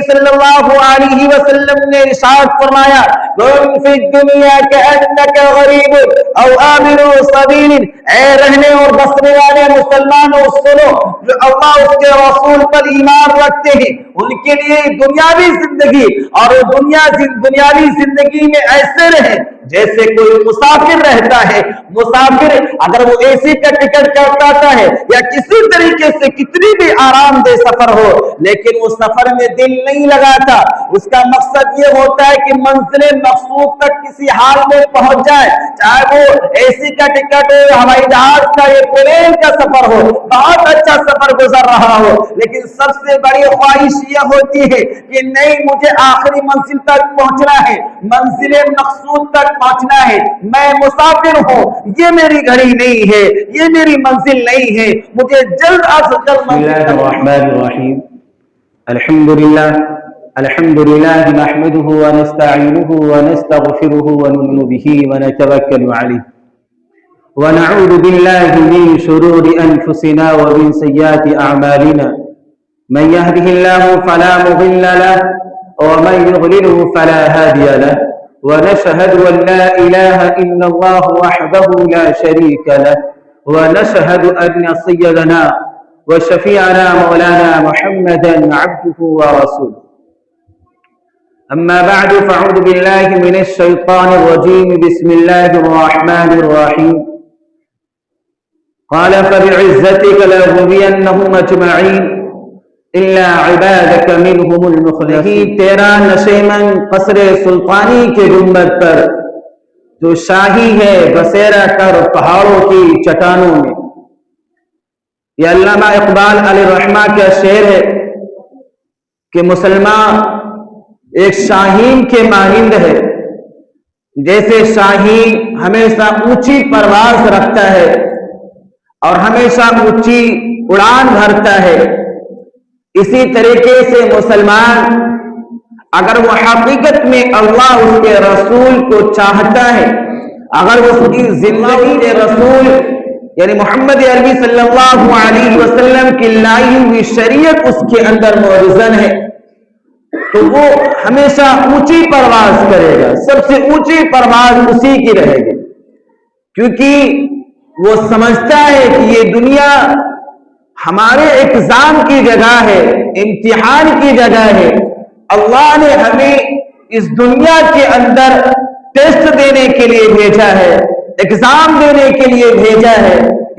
صلی اللہ علیہ وسلم نے ارشاد فرمایا کن فی الدنیا کأنک غریب او عابر سبیل، اے رہنے اور بسنے والے مسلمانوں سنو، جو اللہ اس کے رسول پر ایمان رکھتے ہیں ان کے لیے دنیاوی زندگی اور دنیاوی زندگی میں ایسے رہے جیسے کوئی مسافر رہتا ہے۔ مسافر اگر وہ اے سی کا ٹکٹ کاٹتا ہے یا کسی طریقے سے کتنی بھی آرام دہ سفر ہو لیکن وہ سفر میں دل نہیں لگاتا، اس کا مقصد یہ ہوتا ہے کہ منزل مقصود تک کسی حال میں پہنچ جائے، چاہے وہ اے سی کا ٹکٹ ہو، ہوائی جہاز کا یا پلین کا سفر ہو، بہت اچھا سفر گزر رہا ہو، لیکن سب سے بڑی خواہش یہ ہوتی ہے کہ نہیں مجھے آخری منزل تک پہنچنا ہے، منزل مقصود تک پہنچنا ہے، میں مسافر ہوں، یہ میری گھڑی نہیں ہے، یہ میری منزل نہیں ہے، مجھے جلد از جلد بسم اللہ الرحمن الرحیم الحمد للہ نحمده ونستعینه ونستغفره ونؤمن به ونتوکل علیہ ونعوذ باللہ من شرور انفسنا ومن سیئات اعمالنا من يهده الله فلا مضل له ومن يضلله فلا هادي له ونشهد أن لا إله إلا الله وحده لا شريك له ونشهد أن سيدنا وشفيعنا مولانا محمدا عبده ورسوله أما بعد فأعوذ بالله من الشيطان الرجيم بسم الله الرحمن الرحيم قال فبعزتك لأغوينهم أجمعين إلا عبادك منهم المخلصين۔ تیرا نشیمن قصر سلطانی کے گنبد پر جو شاہی ہے بسیرا کر پہاڑوں کی چٹانوں میں۔ یہ علامہ اقبال علیہ الرحمہ کا شعر ہے کہ مسلمان ایک شاہین کے مانند ہے، جیسے شاہین ہمیشہ اونچی پرواز رکھتا ہے اور ہمیشہ اونچی اڑان بھرتا ہے، اسی طریقے سے مسلمان اگر وہ حقیقت میں اللہ اس کے رسول کو چاہتا ہے، اگر وہ اس کی زندگی کے رسول یعنی محمد عربی صلی اللہ علیہ وسلم کی لائی ہوئی شریعت اس کے اندر موزن ہے تو وہ ہمیشہ اونچی پرواز کرے گا، سب سے اونچی پرواز اسی کی رہے گی، کیونکہ وہ سمجھتا ہے کہ یہ دنیا ہمارے اگزام کی جگہ ہے، امتحان کی جگہ ہے، اللہ نے ہمیں اس دنیا کے اندر ٹیسٹ دینے کے لیے بھیجا ہے، ایگزام دینے کے لیے بھیجا ہے،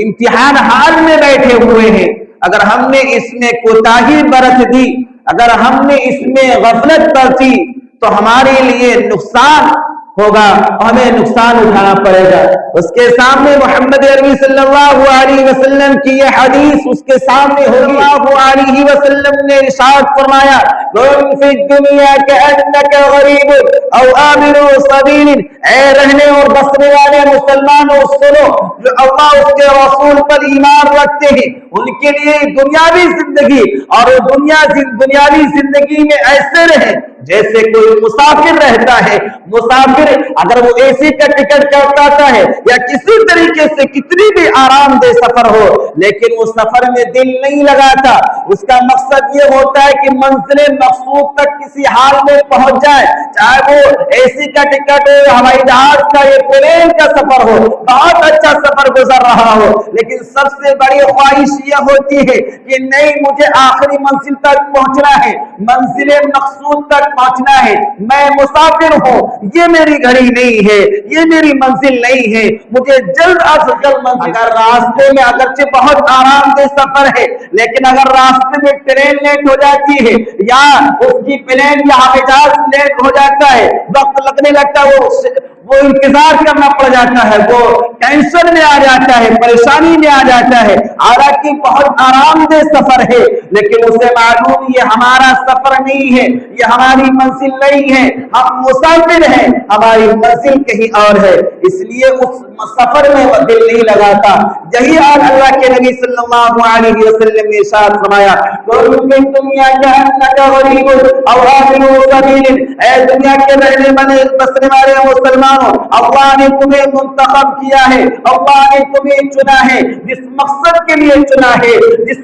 امتحان حال میں بیٹھے ہوئے ہیں، اگر ہم نے اس میں کوتاہی برت دی، اگر ہم نے اس میں غفلت برتی تو ہمارے لیے نقصان ہوگا، ہمیں نقصان اٹھانا پڑے گا۔ اس کے سامنے محمد عربی صلی اللہ علیہ وسلم کی یہ حدیث اس کے سامنے ہوگی۔ اللہ علیہ وسلم نے ارشاد فرمایا کن فی الدنیا کأنک غریب او عابر سبیل، اے رہنے اور بسنے والے مسلمانوں سنو، جو اللہ اس کے رسول پر ایمان رکھتے ہیں ان کے لیے دنیاوی زندگی اور دنیاوی زندگی میں ایسے رہے جیسے کوئی مسافر رہتا ہے۔ مسافر اگر وہ اے سی کا ٹکٹ کاٹتا ہے یا کسی طریقے سے کتنی بھی آرام دہ سفر ہو لیکن وہ سفر میں دل نہیں لگاتا، اس کا مقصد یہ ہوتا ہے کہ منزل مقصود تک کسی حال میں پہنچ جائے، چاہے وہ اے سی کا ٹکٹ ہو، ہوائی جہاز کا یا پلین کا سفر ہو، بہت اچھا سفر گزر رہا ہو، لیکن سب سے بڑی خواہش یہ ہوتی ہے کہ نہیں مجھے آخری منزل تک پہنچنا ہے، منزل مقصود تک پہنچنا ہے، میں مسافر ہوں، یہ میری گھڑی نہیں ہے، یہ میری منزل نہیں ہے، مجھے جلد از جلد منزل۔ اگر راستے میں اگرچہ بہت آرام دہ سفر ہے لیکن اگر راستے میں ٹرین لیٹ ہو جاتی ہے یا اس کی پلین یا ہوائی جہاز لیٹ ہو جاتا ہے، وقت لگنے لگتا ہے، وہ انتظار کرنا پڑ جاتا ہے، وہ ٹینشن میں آ جاتا ہے، پریشانی میں آ جاتا ہے، حالانکہ بہت آرام دہ سفر ہے لیکن اسے معلوم یہ ہمارا سفر نہیں ہے، یہ ہماری منزل نہیں ہے، ہم مسافر ہیں، ہماری منزل کہیں اور ہے، اس لیے اس سفر میں دل نہیں لگاتا۔ یہی حال اللہ کے نبی صلی اللہ علیہ وسلم نے ارشاد فرمایا دنیا غریب او عابر سبیل، اے دنیا کے رہنے بسنے والے مسلمان مسلمانوں اللہ نے تمہیں منتخب کیا ہے, اللہ نے تمہیں چنا ہے, جس مقصد کے لیے چنا ہے, جس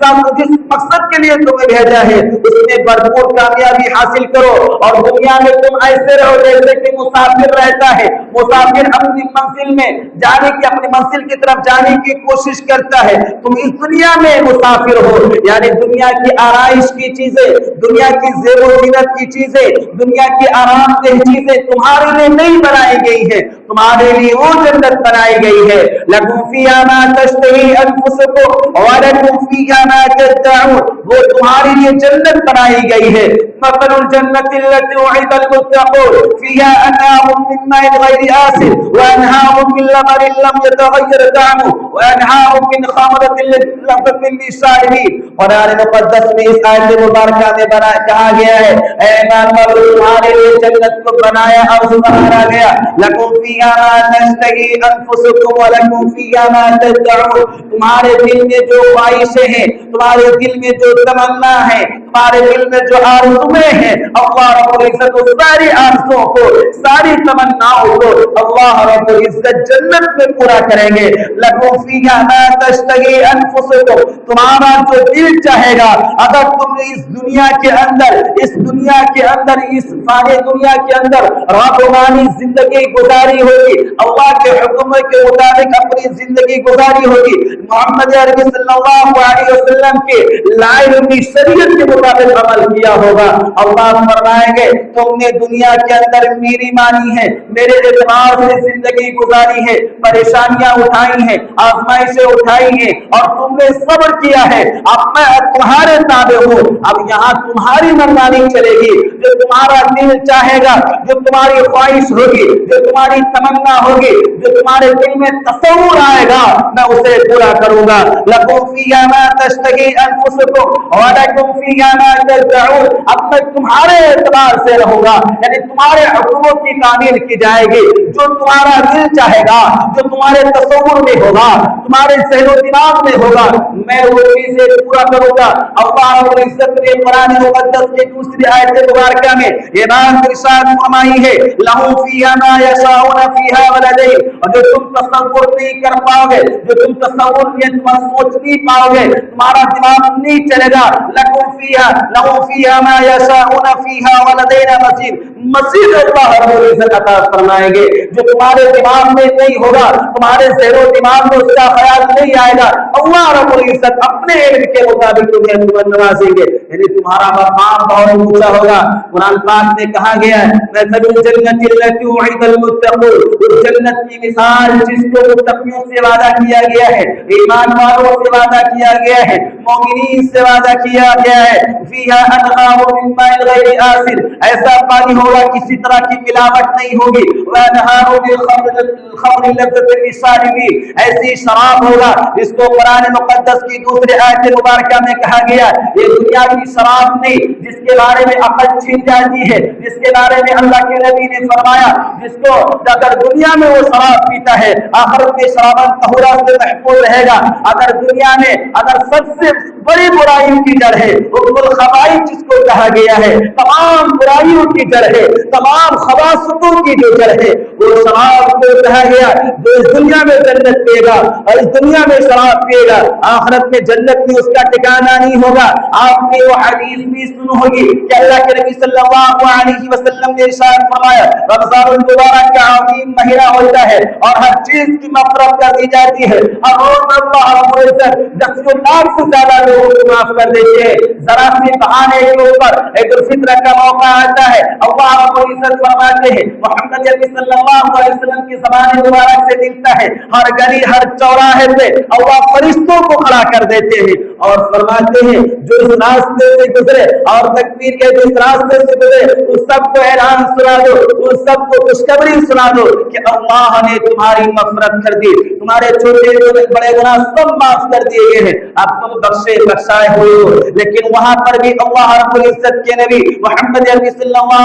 مقصد کے لیے تمہیں بھیجا ہے اس میں بھرپور کامیابی حاصل کرو. اور دنیا میں تم ایسے رہو جیسے کہ مسافر رہتا ہے, مسافر اپنی منزل میں جانے کی, اپنی منزل کی طرف جانے کی کوشش کرتا ہے. تم اس دنیا میں مسافر ہو, یعنی دنیا کی آرائش کی چیزیں, دنیا کی زیب و زینت کی چیزیں, دنیا کی آرام دہ چیزیں تمہارے لیے نہیں بنائی گئی ہیں, تمہارے لیے وہ جنت بنائی گئی ہے. لکم فیہا ما تشتہی انفسکم ولکم فیہا ما تدعون, وہ تمہارے لیے جنت بنائی گئی ہے. مثل الجنت التي وعد المتقون فيها انهار من ماء غير آسن وانهار من لبن لم يتغير طعمه وانهار من خمرة لذة للشاربين. قرآن مقدس میں اس آیت مبارکہ میں کہا گیا ہے اے ایمان والو تمہارے لیے جنت کو بنایا اور سنہارا گیا. لکم فیہا ما تشتہی انفسکم ولکم فیہا ما تدعون, تمہارے دل میں جو خواہشیں ہیں, تمہارے دل میں جو تمنا ہے, تمہارے دل میں جو آرزویں ہیں, اللہ رب العزت کو ساری آرزوؤں کو, ساری تمناؤں کو اللہ رب العزت جنت میں پورا کریں گے. لکم فیہا ما تشتہی انفسکم, تمہارا جو دل چاہے گا, اگر تم نے اس دنیا کے اندر, اس دنیا کے اندر, اس فانی دنیا کے اندر رابطانی زندگی گزاری ہوگی, اللہ کے حکم کے مطابق اپنی زندگی گزاری ہوگی, محمد عربی صلی اللہ علیہ وسلم کے لائے ہوئی شریعت کے مطابق عمل کیا ہوگا, اللہ فرمائیں گے تم نے دنیا کے اندر میری مانی ہے, میرے اعتبار سے زندگی گزاری ہے, پریشانیاں اٹھائی ہیں, آزمائشیں اٹھائی ہیں اور تم نے صبر کیا ہے, اب میں تمہارے تابع ہوں, اب یہاں تمہاری منمانی چلے گی, جو تمہارا دل چاہے گا, جو تمہاری خواہش ہوگی, جو تمہاری تمنا ہوگی, جو تمہارے دل میں تصور آئے گا میں اسے پورا کروں گا. لکم فیہا ما تشتہی انفسکم ولکم فیہا ما تدعون, اب میں تمہارے اعتبار سے رہوں گا, یعنی تمہارے حکموں کی تعمیل کی جائے گی, جو تمہارا دل چاہے گا, جو تمہارے تصور میں ہوگا, تمہارے ذہن و دماغ میں ہوگا, میں وہ چیزیں پورا کروں گا. اللہ رب العزت نے قرآن مقدس کی دوسری آیت مبارکہ میں یہ بات ارشاد فرمائی ہے لہم فیہا ما یشاؤون فیہا ولدیہم, اور جو تم تصور نہیں کر پاؤ گے, جو تم تصور یہ تم سوچ نہیں پاؤ گے, تمہارا دماغ نہیں چلے گا, لکم فیہا لہم فیہا ما یشاؤون فیہا ولدینا مزید, مزید اللہ رب العزت عطا فرمائیں گے, جو تمہارے دماغ میں نہیں ہوگا, تمہارے ذہن و دماغ میں اس کا خیال نہیں آئے گا, اللہ رب العزت اپنے علم کے مطابق تمہیں نوازیں گے, یعنی تمہارا مقام بہت اونچا ہوگا. قرآن پاک میں کہا گیا ہے مثل الجنت التي وعد المتقون, اس جنت کی مثال جس کو متقیوں سے وعدہ کیا گیا ہے, ایمان والوں سے وعدہ کیا گیا ہے, مومنین سے وعدہ کیا گیا ہے. فیہا انہار من ماء غیر آسن, ایسا پانی ہوگا کسی طرح کی ملاوٹ نہیں ہوگی, وانہار من خمر لذۃ للشاربین, ایسی شراب ہوگا جس کو قرآن مقدس کی دوسرے آیت مبارکہ میں کہا گیا یہ دنیا کی شراب نہیں جس کے بارے میں عقل چھن جاتی ہے, جس کے بارے میں اللہ کے نبی نے فرمایا جس کو اگر دنیا میں وہ شراب پیتا ہے آخرت میں شراباً طہورا سے محفوظ رہے گا. اگر دنیا میں اگر سب سے بڑی برائیوں کی جڑ ہے ام الخبائث جس کو کہا گیا ہے, تمام برائیوں کی جڑ ہے, تمام خباثتوں کی جو جڑ ہے وہ شراب کو کہا گیا, جو اس دنیا میں جنت پیے گا اور اس دنیا میں شراب پیے گا آخرت میں جنت میں اس کا ٹھکانہ نہیں ہوگا. آپ نے وہ حدیث بھی سنی ہوگی کہ اللہ کے نبی صلی اللہ علیہ وسلم نے ارشاد فرمایا رمضان المبارک کا عظیم مہینہ ہوتا ہے اور ہر چیز کی مغفرت کر دی جاتی ہے, اور روز اللہ رب العزت 10 لاکھ سے زیادہ لوگوں کو معاف کر دیتے ہیں. ذرا سی بہانے کے اوپر عید الفطر کا موقع آتا ہے, اللہ رب العزت فرماتے ہیں محمد عربی صلی اللہ علیہ وسلم کی زبان مبارک سے ملتا ہے, ہر گلی ہر چوراہے پہ اللہ فرشتوں کو کھڑا کر دیتے ہیں اور فرماتے ہیں جو اس راستے سے گزرے اور تکبیر کے جو اس راستے سے گزرے اس سب کو اعلان سنا دو, اس سب کو خوشخبری سنا دو کہ اللہ نے تمہاری مغفرت کر دی, تمہارے چھوٹے بڑے گناہ سب معاف کر دیے گئے ہیں, اب تم بخشائے ہوئے ہو. لیکن وہاں پر بھی اللہ رب العزت کے نبی محمد عربی صلی اللہ